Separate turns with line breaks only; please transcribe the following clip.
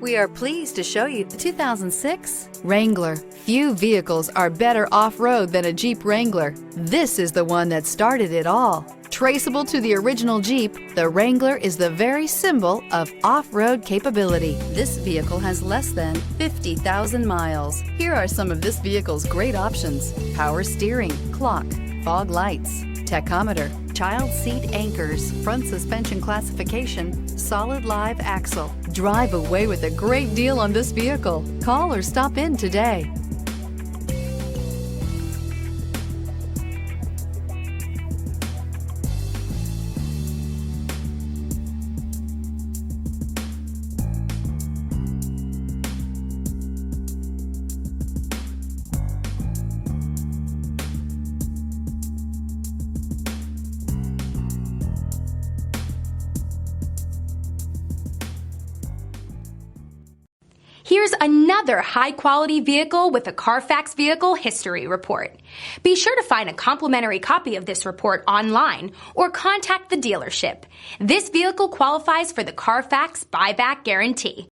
We are pleased to show you the 2006 Wrangler. Few vehicles are better off-road than a Jeep Wrangler. This is the one that started it all. Traceable to the original Jeep, the Wrangler is the very symbol of off-road capability. This vehicle has less than 50,000 miles. Here are some of this vehicle's great options: power steering, clock, fog lights, tachometer, child seat anchors, front suspension classification, solid live axle. Drive away with a great deal on this vehicle. Call or stop in today.
Here's another high-quality vehicle with a Carfax Vehicle History Report. Be sure to find a complimentary copy of this report online or contact the dealership. This vehicle qualifies for the Carfax Buyback Guarantee.